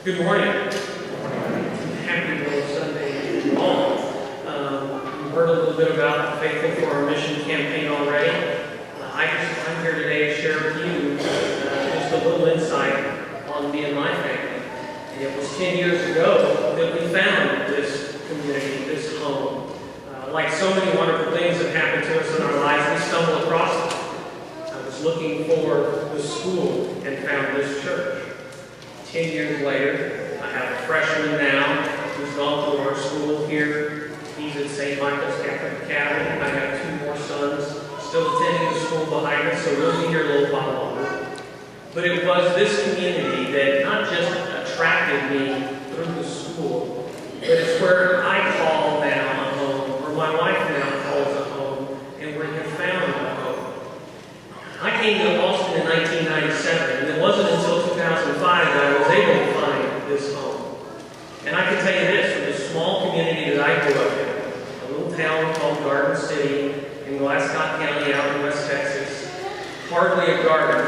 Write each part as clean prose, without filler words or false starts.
Good morning. Happy Little Sunday to you all. You've heard a little bit about Faithful for Our Mission campaign already. I'm here today to share with you just a little insight on me and my family. And it was 10 years ago that we found this community, this home. Like so many wonderful things that happen to us in our lives, we stumble across it. I was looking for the school and found this church. 10 years later, I have a freshman now who's gone through our school here. He's at St. Michael's Catholic Academy. I have two more sons still attending the school behind us, so we'll be here a little while longer. But it was this community that not just attracted me through the school, but it's where I call now a home, or my wife now calls a home, and where you found a home. I came to Austin in 1997, and it wasn't until 2005 that I was able to find this home. And I can tell you this, from the small community that I grew up in, a little town called Garden City in Glasscock County out in West Texas, hardly a garden,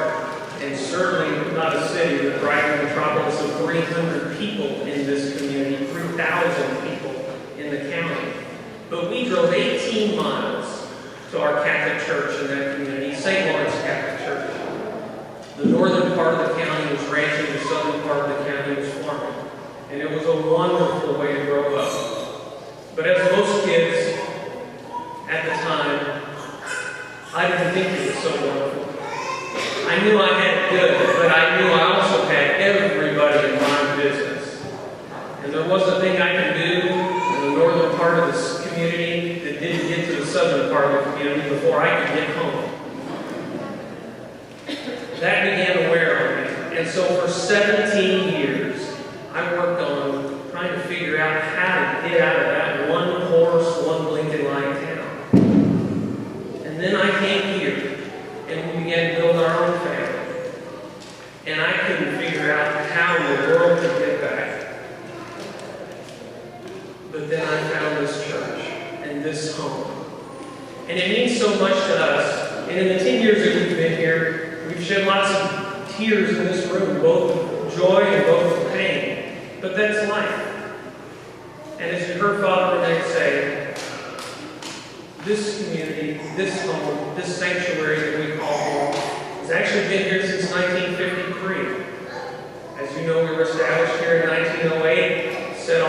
and certainly not a city with a thriving metropolis of 300 people in this community, 3,000 people in the county. But we drove 18 miles to our Catholic church in that community, St. Lawrence Catholic Church. The northern part of the county was ranching, the southern part of the county was farming. And it was a wonderful way to grow up. But as most kids at the time, I didn't think it was so wonderful. I knew I had it good, but I knew I also had everybody in my business. And there wasn't a thing I could do in the northern part of this community that didn't get to the southern part of the community before I could get home. That began to wear on me. And so for 17 years, I worked on trying to figure out how to get out of that one horse, one blinking light town. And then I came here, and we began to build our own family. And I couldn't figure out how in the world to get back. But then I found this church and this home. And it means so much to us. And in the 10 years that we've been here, we've shed lots of tears in this room, both of joy and both of pain. But that's life. And as you heard Father Renee say, this community, this home, this sanctuary that we call home, has actually been here since 1953. As you know, we were established here in 1908, set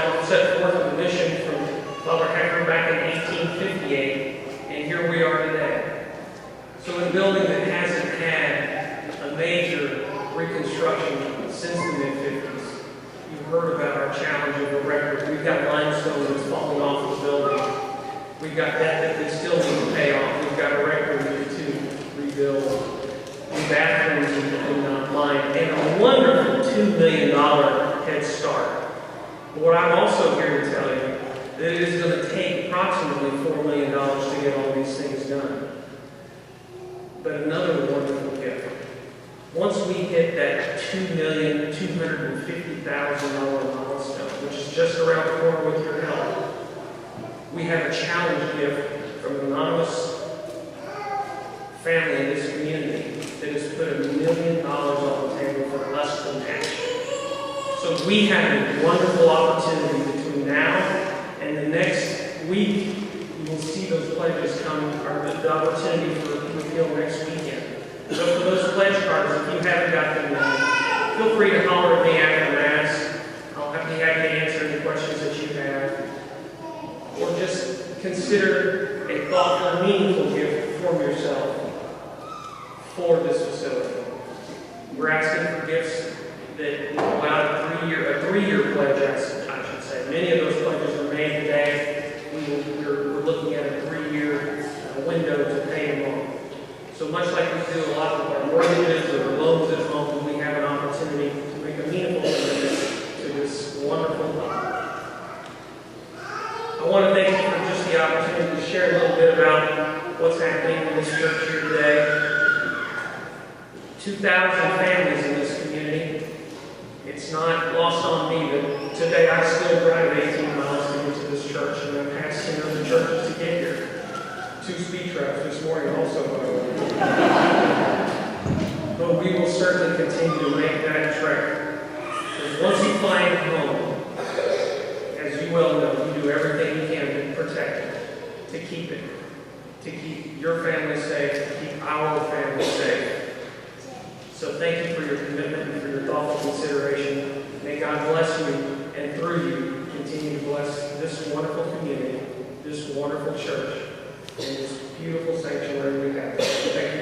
forth with a mission from Father Hecker back in 1858, and here we are today. So in a building that hasn't had a major reconstruction since the mid-50s, you've heard about our challenge of a record. We've got limestone that's falling off the building. We've got debt that we still need to pay off. We've got a record we need to rebuild. New bathrooms in line, and a wonderful $2 million head start. But what I'm also here to tell you, that it is going to take approximately $4 million to get all these things done. But another wonderful gift. Once we hit that $2,250,000 milestone, which is just around the corner with your help, we have a challenge gift from an anonymous family in this community that has put $1 million on the table for less than match. So we have a wonderful opportunity between now and the next week. You will see those pledges come, or the opportunity for reveal next weekend. So for those pledge cards, if you haven't got them yet, feel free to holler at me after Mass. I'll be happy to answer any questions that you have. Or just consider a thoughtful, meaningful gift from yourself for this facility. We're asking for gifts that will go out a three-year pledge, I should say. Many of those pledges are made today. We're looking at a 3-year window to pay them off. So much like we do a lot of our mortgages or loans at home, we have an opportunity to make a meaningful commitment to this wonderful God. I want to thank you for just the opportunity to share a little bit about what's happening in this church here today. 2,000 families in this community. It's not lost on me that today I still drive 18 miles to get to this church, and I've passed 10 other churches to get here. 2 speed traps this morning also, by the way. But we will certainly continue to make that trek. Because once you find home, as you well know, you do everything you can to protect it, to keep it, to keep your family safe, to keep our family safe. So thank you for your commitment and for your thoughtful consideration. May God bless you, and through you, continue to bless this wonderful community, this wonderful church, and this beautiful sanctuary we have. Thank you